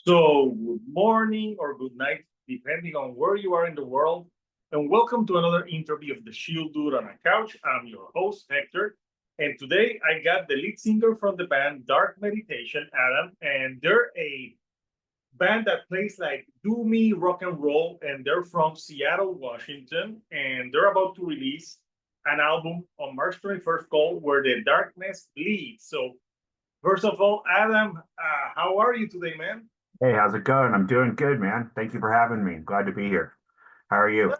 So, good morning or good night, depending on where you are in the world. And welcome to another interview of the Shield Dude on a Couch. I'm your host, Hector. And today I got the lead singer from the band Dark Meditation, Adam. And they're a band that plays like doomy rock and roll. And they're from Seattle, Washington. And they're about to release an album on March 21st called Where the Darkness Leads. So, first of all, Adam, how are you today, man? Hey, how's it going? I'm doing good, man. Thank you for having me. Glad to be here. How are you?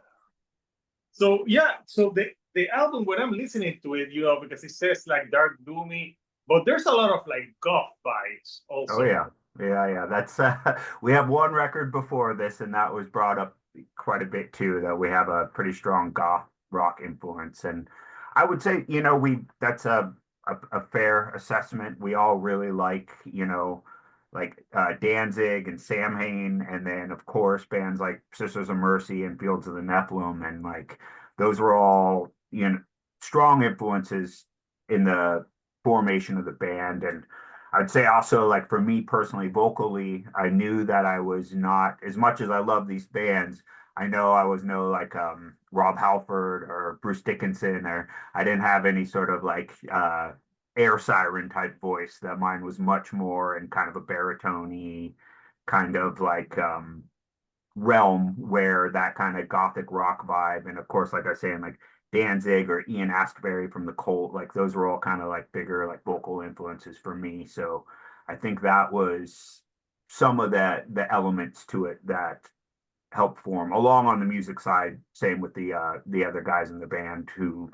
So the album when I'm listening to it, because it says like dark doomy, but there's a lot of like goth vibes Oh also. yeah. Yeah. That's we have one record before this, and that was brought up quite a bit too, that we have a pretty strong goth rock influence. And I would say, we that's a fair assessment. We all really like Danzig and Samhain, and then of course bands like Sisters of Mercy and Fields of the Nephilim, and like those were all strong influences in the formation of the band. And I'd say also, like for me personally, vocally, I knew that I was not, as much as I love these bands, I know I was no like Rob Halford or Bruce Dickinson, or I didn't have any sort of like air siren type voice. That mine was much more in kind of a baritone kind of like realm, where that kind of gothic rock vibe. And of course, like I was saying, like Danzig or Ian Astbury from the Cult, like those were all kind of like bigger like vocal influences for me. So I think that was some of the elements to it that helped form along on the music side. Same with the other guys in the band who,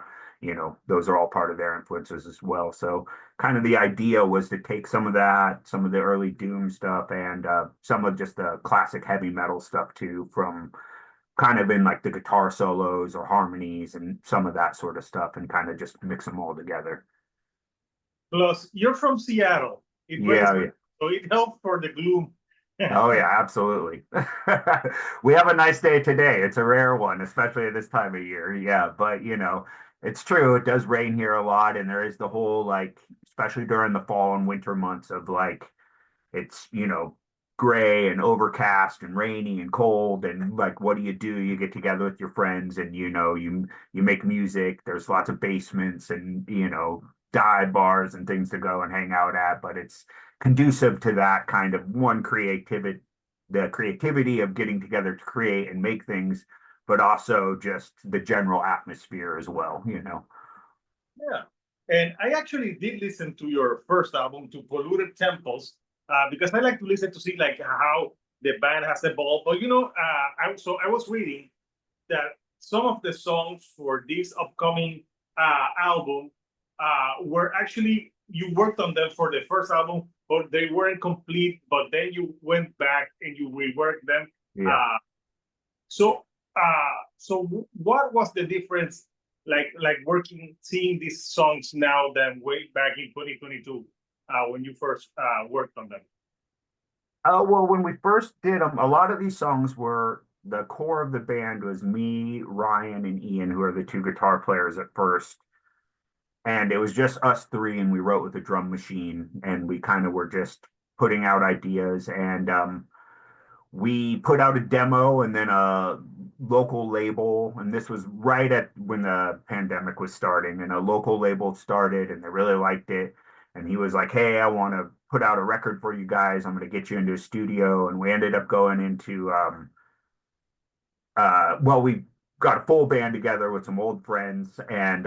those are all part of their influences as well. So kind of the idea was to take some of that, some of the early doom stuff, and some of just the classic heavy metal stuff too, from kind of in like the guitar solos or harmonies and some of that sort of stuff, and kind of just mix them all together. Plus, you're from Seattle. It rains, Yeah, yeah. so it helps for the gloom. Oh yeah, absolutely. We have a nice day today. It's a rare one, especially at this time of year. Yeah, but it's true. It does rain here a lot, and there is the whole like, especially during the fall and winter months of like, it's gray and overcast and rainy and cold, and like what do? You get together with your friends, and you make music. There's lots of basements and dive bars and things to go and hang out at, but it's conducive to that kind of one creativity, the creativity of getting together to create and make things, but also just the general atmosphere as well. Yeah. And I actually did listen to your first album, To Polluted Temples, because I like to listen to see like how the band has evolved. But I was reading that some of the songs for this upcoming album were actually you worked on them for the first album, but they weren't complete. But then you went back and you reworked them. Yeah. Uh, so what was the difference, like working, seeing these songs now than way back in 2022 when you first worked on them? Well, when we first did them, a lot of these songs were the core of the band was me, Ryan, and Ian, who are the two guitar players at first. And it was just us three, and we wrote with a drum machine, and we kind of were just putting out ideas. And we put out a demo and then a local label. And this was right at when the pandemic was starting, and a local label started, and they really liked it. And he was like, "Hey, I want to put out a record for you guys. I'm going to get you into a studio." And we ended up going into well, we got a full band together with some old friends, and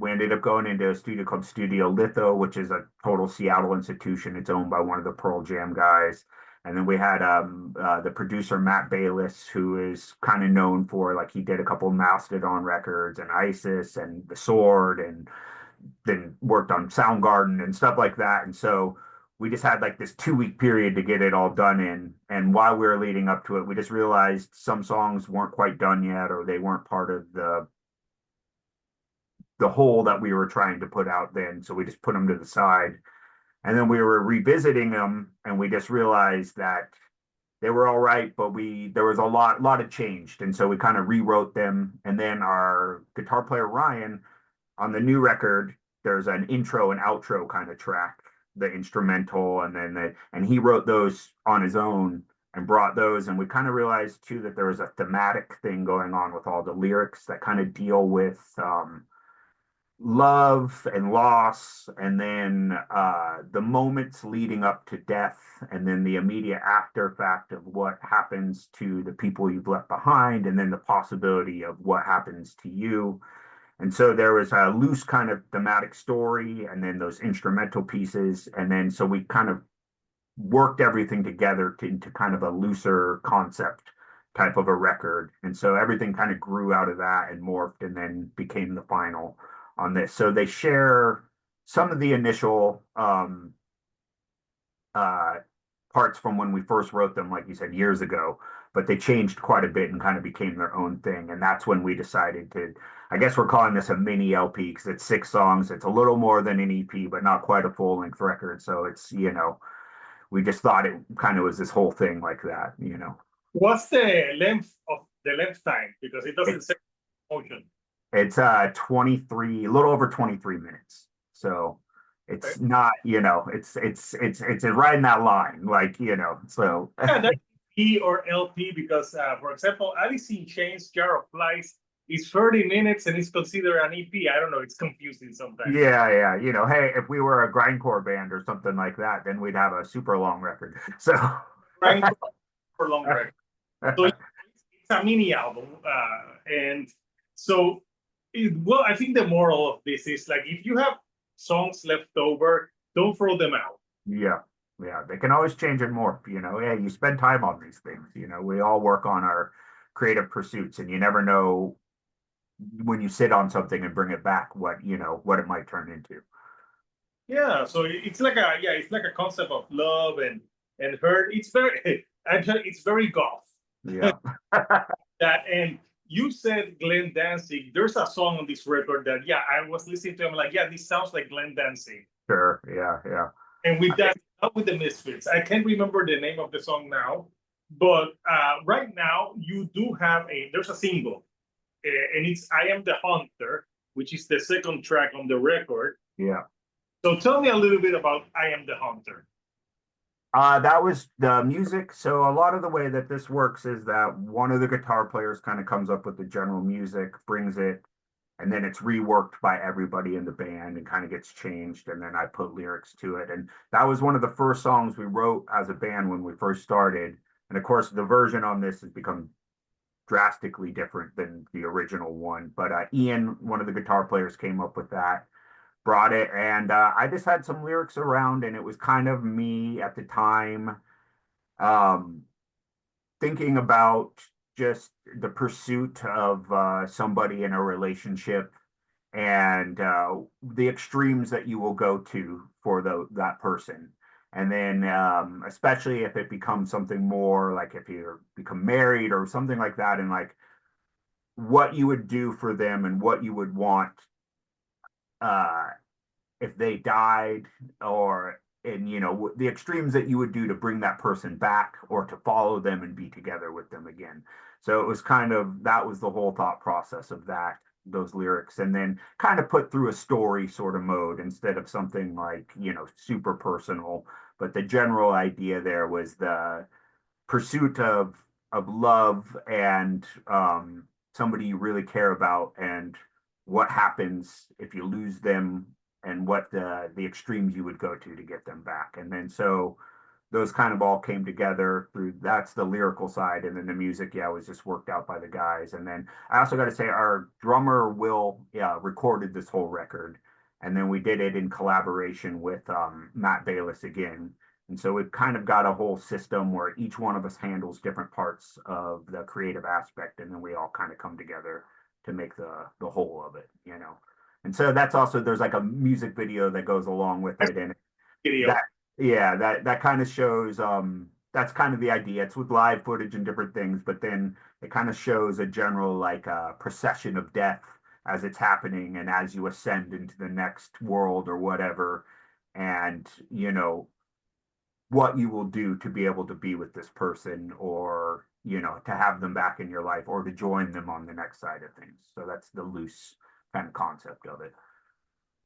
we ended up going into a studio called Studio Litho, which is a total Seattle institution. It's owned by one of the Pearl Jam guys. And then we had the producer Matt Bayless, who is kind of known for, like, he did a couple of Mastodon records and Isis and The Sword, and then worked on Soundgarden and stuff like that. And so we just had like this 2 week period to get it all done in. And while we were leading up to it, we just realized some songs weren't quite done yet, or they weren't part of the whole that we were trying to put out then. So we just put them to the side. And then we were revisiting them, and we just realized that they were all right, but there was a lot of changed. And so we kind of rewrote them. And then our guitar player Ryan, on the new record, there's an intro and outro kind of track the instrumental, and then and he wrote those on his own and brought those. And we kind of realized too that there was a thematic thing going on with all the lyrics that kind of deal with love and loss, and then the moments leading up to death, and then the immediate after fact of what happens to the people you've left behind, and then the possibility of what happens to you. And so there was a loose kind of thematic story, and then those instrumental pieces, and then so we kind of worked everything together into kind of a looser concept type of a record. And so everything kind of grew out of that and morphed and then became the final on this. So they share some of the initial parts from when we first wrote them, like you said, years ago, but they changed quite a bit and kind of became their own thing. And that's when we decided to, I guess we're calling this a mini LP because it's 6 songs. It's a little more than an EP, but not quite a full length record. So it's, we just thought it kind of was this whole thing like that. What's the length time? Because it doesn't say motion. It's 23, a little over 23 minutes. So it's not, it's right in that line, so. Yeah, that's EP or LP because, for example, Alice in Chains, Jar of Flies is 30 minutes and it's considered an EP. I don't know, it's confusing sometimes. Yeah. Hey, if we were a grindcore band or something like that, then we'd have a super long record. So grindcore for long record. So it's a mini album. And so, I think the moral of this is like, if you have songs left over, don't throw them out. Yeah, they can always change and morph. Yeah, you spend time on these things. We all work on our creative pursuits, and you never know when you sit on something and bring it back what it might turn into. Yeah, so it's like a concept of love and hurt. It's very goth. Yeah. That, and you said Glenn Danzig. There's a song on this record that I was listening to. I'm like, this sounds like Glenn Danzig. Sure. Yeah. And with that, not with the Misfits. I can't remember the name of the song now, but right now you do have there's a single, and it's "I Am the Hunter," which is the second track on the record. Yeah. So tell me a little bit about "I Am the Hunter." That was the music. So a lot of the way that this works is that one of the guitar players kind of comes up with the general music, brings it, and then it's reworked by everybody in the band and kind of gets changed. And then I put lyrics to it. And that was one of the first songs we wrote as a band when we first started. And of course, the version on this has become drastically different than the original one. But Ian, one of the guitar players, came up with that, brought it, and I just had some lyrics around, and it was kind of me at the time thinking about just the pursuit of somebody in a relationship and the extremes that you will go to for that person. And then especially if it becomes something more like if you become married or something like that, and like what you would do for them and what you would want if they died, or the extremes that you would do to bring that person back or to follow them and be together with them again. So it was kind of, that was the whole thought process of those lyrics, and then kind of put through a story sort of mode instead of something like super personal. But the general idea there was the pursuit of love and somebody you really care about, and what happens if you lose them, and what the extremes you would go to get them back. And then so those kind of all came together through, that's the lyrical side. And then the music, was just worked out by the guys. And then I also got to say our drummer Will recorded this whole record, and then we did it in collaboration with Matt Bayless again. And so we've kind of got a whole system where each one of us handles different parts of the creative aspect, and then we all kind of come together to make the whole of it. And so that's also, there's like a music video that goes along with it, and that kind of shows that's kind of the idea. It's with live footage and different things, but then it kind of shows a general like procession of death as it's happening and as you ascend into the next world or whatever, and what you will do to be able to be with this person, or to have them back in your life, or to join them on the next side of things. So that's the loose kind of concept of it.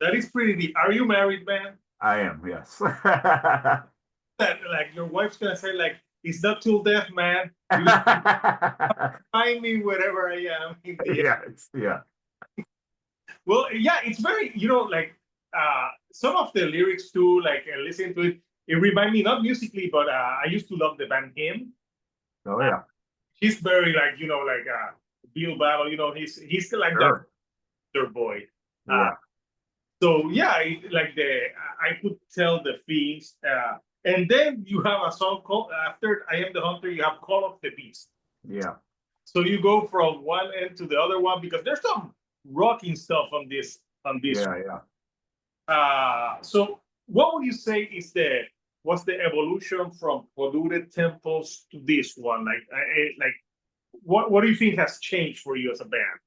That is pretty deep. Are you married, man? I am, yes. That like your wife's gonna say like, "It's not till death, man. You gotta find me wherever I am in the end." Yeah, yeah, Well, yeah, it's very, like some of the lyrics too, like listening to it, it remind me not musically, but I used to love the band Him. oh Uh, yeah, he's very like like Bill Battle, he's like that sure, boy. Uh, yeah, so yeah, like I could tell the themes. And then you have a song called after I Am the Hunter. You have Call of the Beast. yeah, So you go from one end to the other one because there's some rocking stuff on this. yeah, yeah. So what would you say is what's the evolution from polluted temples to this one? Like what do you think has changed for you as a band?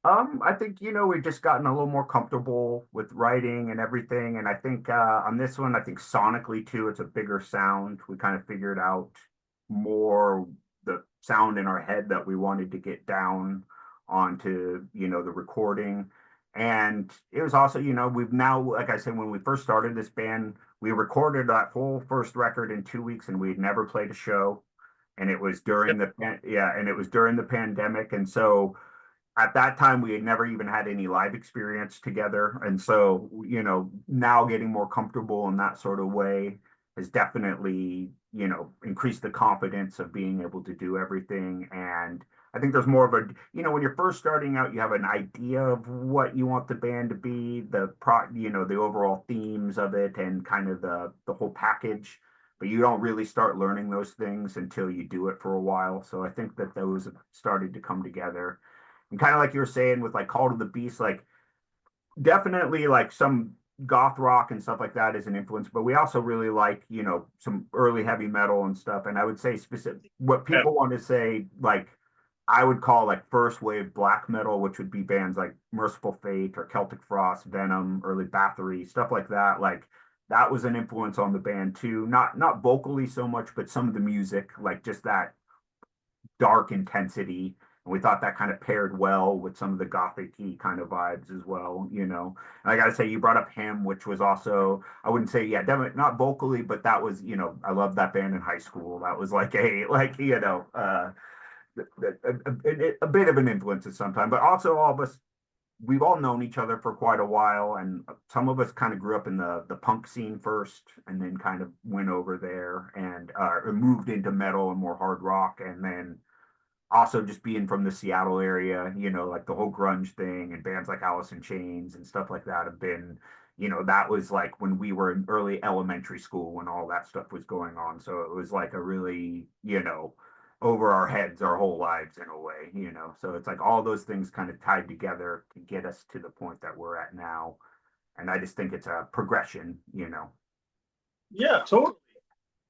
I think, we've just gotten a little more comfortable with writing and everything. And I think on this one, I think sonically too, it's a bigger sound. We kind of figured out more the sound in our head that we wanted to get down onto, the recording. And it was also, we've now, like I said, when we first started this band, we recorded that whole first record in 2 weeks and we'd never played a show. And it was during and it was during the pandemic. And so, at that time we had never even had any live experience together, and so now getting more comfortable in that sort of way has definitely increased the confidence of being able to do everything. And I think there's more of a, when you're first starting out, you have an idea of what you want the band to be, the overall themes of it and kind of the whole package, but you don't really start learning those things until you do it for a while. So I think that those have started to come together. And kind of like you were saying with like Call to the Beast, like definitely like some goth rock and stuff like that is an influence, but we also really like, some early heavy metal and stuff. And I would say specific what Yeah. people want to say, like I would call like first wave black metal, which would be bands like Merciful Fate or Celtic Frost, Venom, early Bathory, stuff like that. Like that was an influence on the band too. Not vocally so much, but some of the music, like just that dark intensity. And we thought that kind of paired well with some of the gothic-y kind of vibes as well. And I gotta say, you brought up Him, which was also, I wouldn't say, yeah, definitely not vocally, but that was, I loved that band in high school. That was like a bit of an influence at some time, but also all of us, we've all known each other for quite a while, and some of us kind of grew up in the punk scene first, and then kind of went over there and moved into metal and more hard rock, and then also just being from the Seattle area, like the whole grunge thing and bands like Alice in Chains and stuff like that have been, that was like when we were in early elementary school when all that stuff was going on. So it was like a really, over our heads our whole lives in a way. So it's like all those things kind of tied together to get us to the point that we're at now. And I just think it's a progression. Yeah, totally.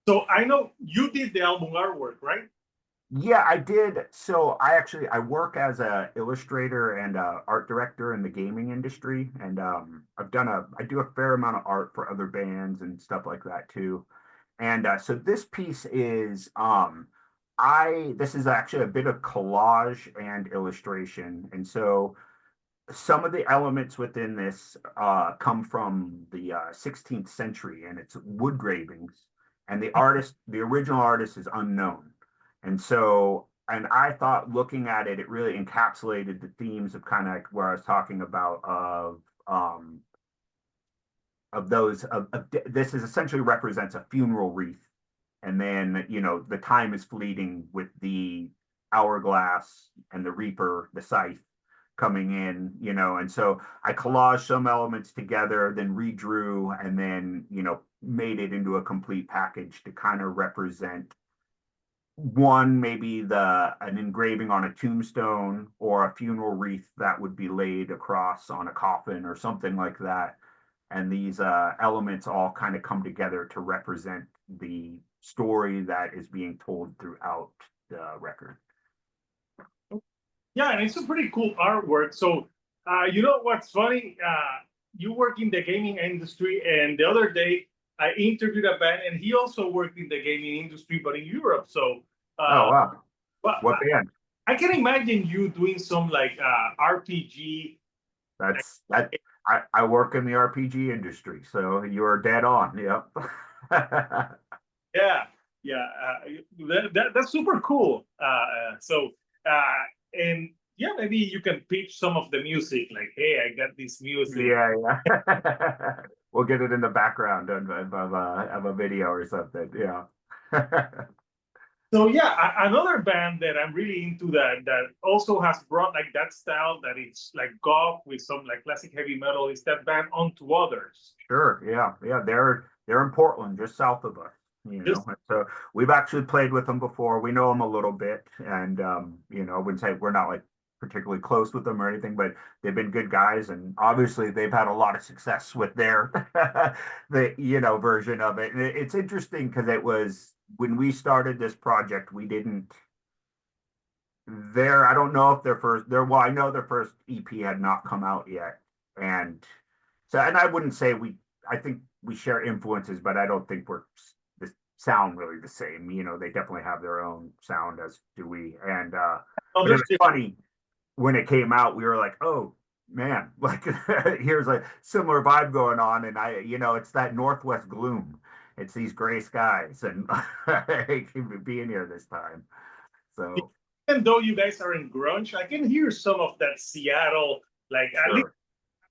So I know you did the album artwork, right? Yeah, I did. So I work as a illustrator and art director in the gaming industry, and I do a fair amount of art for other bands and stuff like that too. And so this piece is I this is actually a bit of collage and illustration, and so some of the elements within this come from the 16th century, and it's wood gravings, and the original artist is unknown. And so, and I thought looking at it, it really encapsulated the themes of kind of like where I was talking about of those of this is essentially represents a funeral wreath, and then the time is fleeting with the hourglass and the reaper, the scythe coming in. And so I collaged some elements together, then redrew, and then made it into a complete package to kind of represent one, maybe an engraving on a tombstone or a funeral wreath that would be laid across on a coffin or something like that. And these elements all kind of come together to represent the story that is being told throughout the record. Yeah, and it's a pretty cool artwork. So, you know what's funny? You work in the gaming industry, and the other day I interviewed a band, and he also worked in the gaming industry, but in Europe. So, Oh wow. but What band? I can imagine you doing some like RPG. That I work in the RPG industry, so you are dead on. Yep. Yeah, yeah, that's super cool. And yeah, maybe you can pitch some of the music, like, hey, I got this music. Yeah, yeah. We'll get it in the background of a video or something. Yeah. So yeah, another band that I'm really into that also has brought like that style that it's like goth with some like classic heavy metal is that band Onto Others. Sure. Yeah. Yeah. They're in Portland, just south of us, you know. Just And so we've actually played with them before. We know them a little bit, and I wouldn't say we're not like particularly close with them or anything, but they've been good guys, and obviously they've had a lot of success with their version of it. And it's interesting because it was when we started this project, we didn't I don't know if well, I know their first EP had not come out yet. And and I wouldn't say I think we share influences, but I don't think we're the sound really the same. They definitely have their own sound, as do we. And but it others. was funny when it came out, we were like, oh man, like here's a similar vibe going on. And it's that Northwest gloom. It's these gray skies, and I hate being here this time. So Even though you guys are in grunge, I can hear some of that Seattle, like at least sure.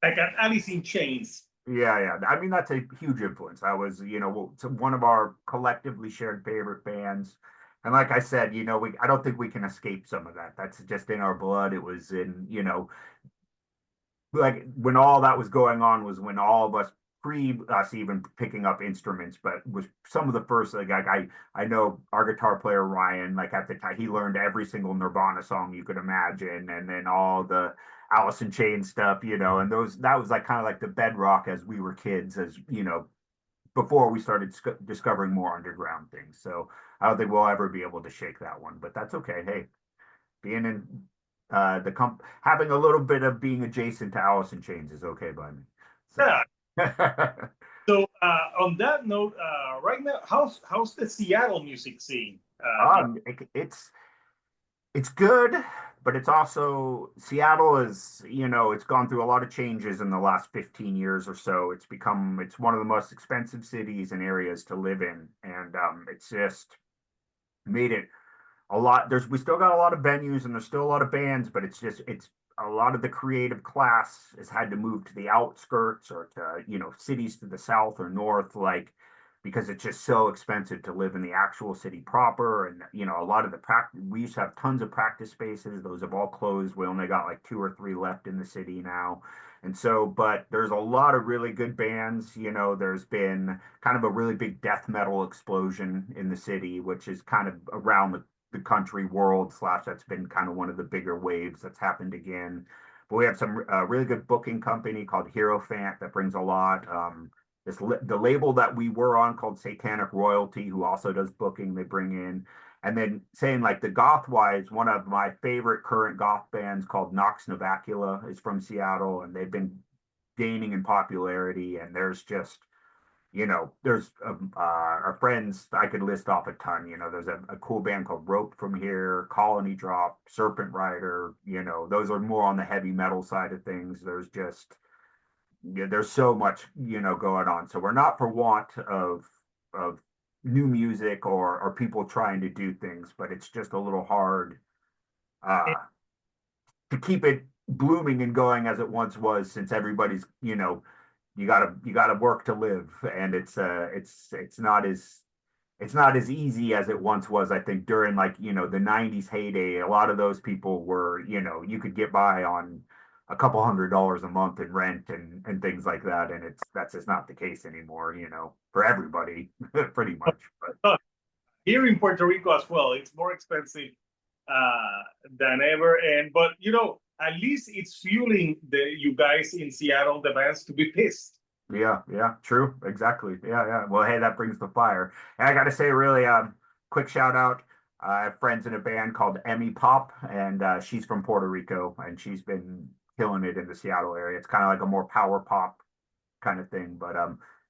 like an Alice in Chains. Yeah, yeah. I mean, that's a huge influence. I was, one of our collectively shared favorite bands. And like I said, I don't think we can escape some of that. That's just in our blood. It was in, like when all that was going on was when all of us pre us even picking up instruments, but was some of the first like I know our guitar player Ryan, like at the time he learned every single Nirvana song you could imagine, and then all the Alice in Chains stuff, and that was like kind of like the bedrock as we were kids, as before we started discovering more underground things. So I don't think we'll ever be able to shake that one, but that's okay. Hey, being in having a little bit of being adjacent to Alice in Chains is okay by me. So Yeah. So on that note, right now, how's the Seattle music scene? it's good, but it's also Seattle is, it's gone through a lot of changes in the last 15 years or so. It's one of the most expensive cities and areas to live in, and it's just made it a lot. We still got a lot of venues and there's still a lot of bands, but it's a lot of the creative class has had to move to the outskirts or to, cities to the south or north, like because it's just so expensive to live in the actual city proper. And, a lot of the practice, we used to have tons of practice spaces. Those have all closed. We only got like 2 or 3 left in the city now. And so, but there's a lot of really good bands. There's been kind of a really big death metal explosion in the city, which is kind of around the country world slash that's been kind of one of the bigger waves that's happened again. But we have some really good booking company called Hierophant that brings a lot. The label that we were on called Satanic Royalty, who also does booking, they bring in. And then saying like the goth wise, one of my favorite current goth bands called Nox Novacula is from Seattle, and they've been gaining in popularity. And there's our friends, I could list off a ton. There's a cool band called Rope from here, Colony Drop, Serpent Rider. Those are more on the heavy metal side of things. There's so much, going on. So we're not for want of new music or people trying to do things, but it's just a little hard uh, to keep it blooming and going as it once was, since everybody's, you gotta work to live, and it's not as easy as it once was. I think during like the '90s heyday, a lot of those people were, you could get by on a couple $100s a month in rent and things like that, and that's just not the case anymore, for everybody pretty much. But Here in Puerto Rico as well, it's more expensive than ever. But at least it's fueling you guys in Seattle, the bands, to be pissed. yeah, yeah, true, exactly, yeah, yeah. Well, hey, that brings the fire. And I gotta say, really, quick shout out. I have friends in a band called Emmy Pop, and she's from Puerto Rico, and she's been killing it in the Seattle area. It's kind of like a more power pop kind of thing, but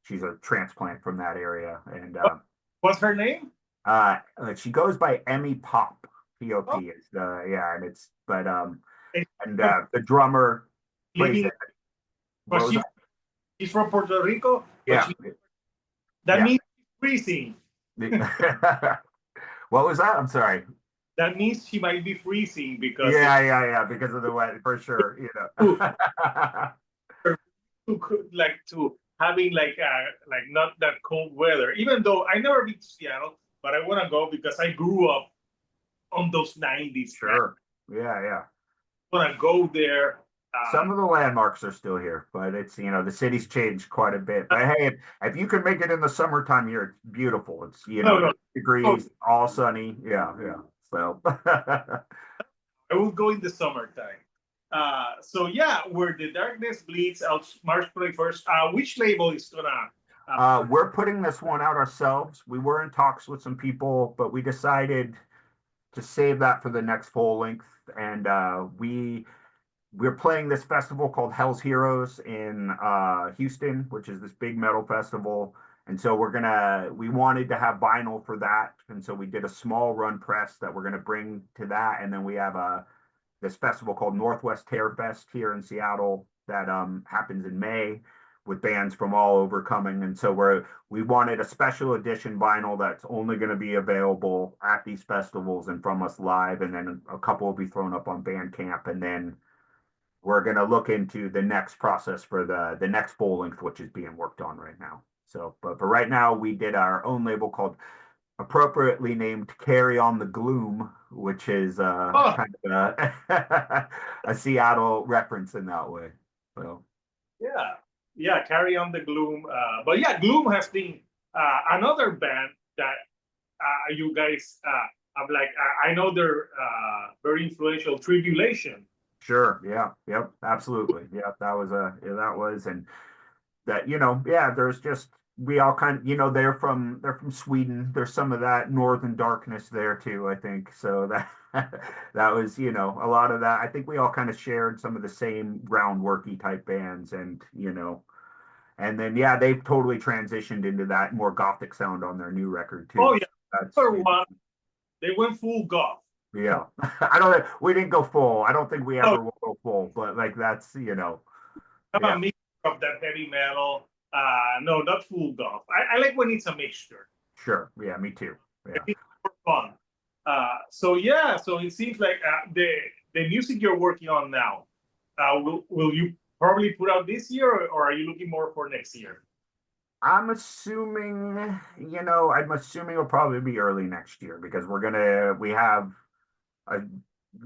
she's a transplant from that area, and What's her name? she goes by Emmy Pop. Oh, P-O-P is the yeah, and it's but and and the drummer plays living. But What was she's from Puerto Rico, but yeah, that yeah. means freezing. What was that? I'm sorry. That means she might be freezing because Yeah, because of the weather, for sure, you know. to having like not that cold weather. Even though I never been to Seattle, but I want to go because I grew up on those 90s. Sure. Yeah. I want to go there. Some of the landmarks are still here, but it's, you know, the city's changed quite a bit. But hey, if you can make it in the summertime here, it's beautiful. It's, you No, know, no, degrees, all sunny. Yeah. So I will go in the summertime. So yeah, where the darkness bleeds out, March 21st. Which label is gonna? we're putting this one out ourselves. We were in talks with some people, but we decided to save that for the next full length. And we're playing this festival called Hell's Heroes in Houston, which is this big metal festival. And so we wanted to have vinyl for that. And so we did a small run press that we're gonna bring to that. And then we have this festival called Northwest Tear Fest here in Seattle that happens in May with bands from all over coming. And so we wanted a special edition vinyl that's only going to be available at these festivals and from us live. And then a couple will be thrown up on Bandcamp. And then we're going to look into the next process for the next full length, which is being worked on right now. So, but for right now, we did our own label called appropriately named Carry on the Gloom, which is kind of a Seattle reference in that way. So yeah, Carry on the Gloom. But yeah, Gloom has been another band that you guys have like. I know they're very influential. Tribulation. sure, yep, absolutely, yeah. That was, and that, you know, yeah. There's just we all kind of, you know, they're from Sweden. There's some of that northern darkness there too, I think. So that that was, you know, a lot of that. I think we all kind of shared some of the same groundworky type bands, and you know, and then yeah, they've totally transitioned into that more gothic sound on their new record too. Oh yeah, That's, for one, they went full goth. yeah. I don't. We didn't go full. I don't think we Oh, ever will go full. But like that's, you know, have yeah, a mix of that heavy metal. No, not full goth. I like when it's a mixture. sure, yeah, me too. Yeah. It's more fun. So yeah, so it seems like the music you're working on now, will you probably put out this year, or are you looking more for next year? I'm assuming, you know, I'm assuming it'll probably be early next year because we have a,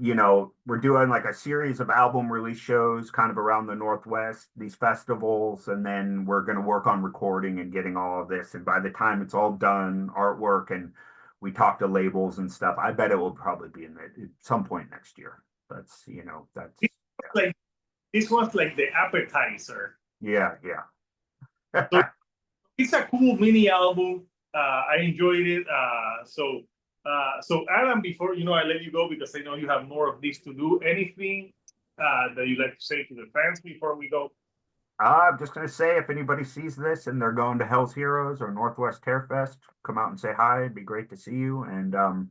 you know, we're doing like a series of album release shows kind of around the Northwest, these festivals, and then we're going to work on recording and getting all of this. And by the time it's all done, artwork, and we talk to labels and stuff, I bet it will probably be at some point next year. That's, you know, that's, Like this was like the appetizer. yeah. So it's a cool mini album. I enjoyed it. So Adam, before I let you go because I know you have more of this to do. Anything that you like to say to the fans before we go? I'm just going to say if anybody sees this and they're going to Hell's Heroes or Northwest Tear Fest, come out and say hi. It'd be great to see you. And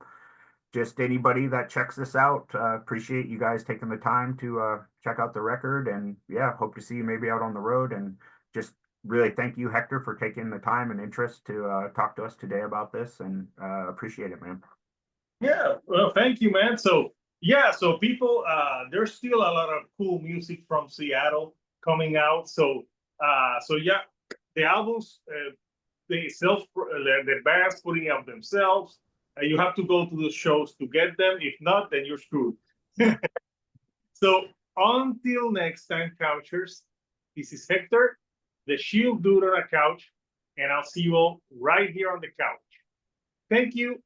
just anybody that checks this out, appreciate you guys taking the time to check out the record. And yeah, hope to see you maybe out on the road. And just really thank you, Hector, for taking the time and interest to talk to us today about this. And appreciate it, man. Yeah, well, thank you, man. So yeah, so people, there's still a lot of cool music from Seattle coming out. So yeah, the albums, the bands putting out themselves. You have to go to the shows to get them. If not, then you're screwed. So until next time, couchers, this is Hector, the Shield Dude on a couch, and I'll see you all right here on the couch. Thank you.